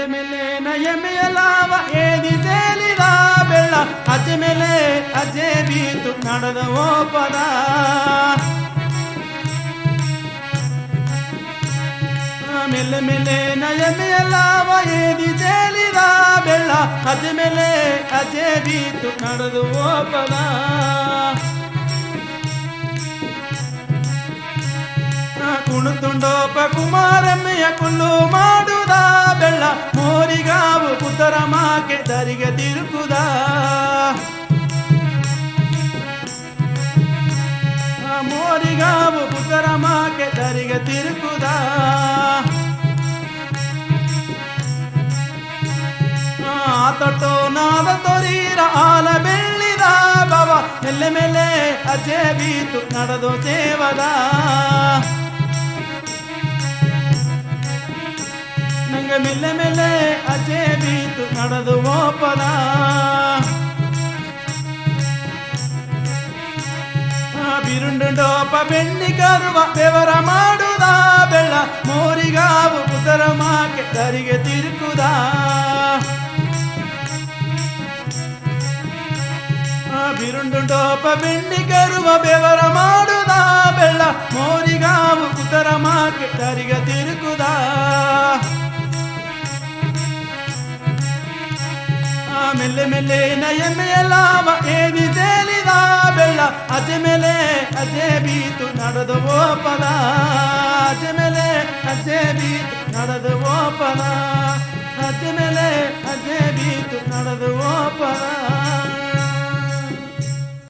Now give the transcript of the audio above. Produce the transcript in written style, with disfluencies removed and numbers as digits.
ಮೆಲ್ಲೆ ಮೆಲ್ಲೆ ನಯಮೆಯ ಲಾವ ಏದಿ ತೇಲಿದ ಬೆಳ್ಳ ಅಜ್ಜೆ ಮೇಲೆ ಅಜ್ಜೆ ಬೀತು ನಡೆದ ಓಪದ ಮೆಲ್ಲೆ ಮೆಲ್ಲೆ ನಯಮೆಯ ಲಾವ ಏದಿ ತೇಲಿದ ಬೆಳ್ಳ ಅಜ್ಜೆ ಮೇಲೆ ಅಜ್ಜೆ ಬೀತು ನಡೆದು ಓಪದ ಕುಣುತುಂಡೋಪ ಕುಮಾರಮ್ಮೆಯ ಕುಲ್ಲು ಮಾಡುದ ಬೆಳ್ಳ ಮೋರಿಗಾವು ಕುದರ ಮಾಕೆ ದರಿಗೆ ತಿರುಕುದ ಮೋರಿಗಾವು ಕುದರ ಮಾಕೆ ದರಿಗೆ ತಿರುಕುದ ಆತಟೋ ನಾದ ತೊರೀರ ಆಲ ಬೆಳ್ಳಿದ ಬವ ಮೆಲ್ಲೆ ಮೇಲೆ ಅಜ್ಜೆ ಬೀತು ನಡೆದು ದೇವದ ನಂಗೆ ಮೆಲ್ಲೆ ಮೆಲ್ಲೆ ಅಜ್ಜೆ ಬೀತು ನಡೆದು ಓಪದ ಬಿರುಂಡುಂಡೋಪ ಬೆಣ್ಣಿ ಕರುವ ಬೆವರ ಮಾಡುದ ಬೆಳ್ಳ ಮೋರಿಗಾವು ಕುದರ ಮಾಕೆ ದರಿಗೆ ತಿರುಕುದ ಬಿರುಂಡುಂಡೋಪ ಬೆಣ್ಣಿ ಕರುವ ಬೆವರ ಮಾಡುದ ಬೆಳ್ಳ ಮೋರಿಗಾವು ಕುದರ ಮಾಕೆ ದರಿಗೆ ತಿರುಕುದ ಮೆಲ್ಲೆ ಮೆಲ್ಲೆ ನಯಮೆಯ ಲಾವ ಏದಿ ತೇಲಿದ ಬೆಳ್ಳ ಅಜ್ಜೆ ಮೇಲೆ ಅಜ್ಜೆ ಬೀತು ನಡೆದು ಓಪದ ಅಜ್ಜೆ ಮೇಲೆ ಅಜ್ಜೆ ಬೀತು ನಡೆದು ಓಪದ ಅಜ್ಜೆ ಮೇಲೆ ಅಜ್ಜೆ ಬೀತು ನಡೆದು ಓಪದ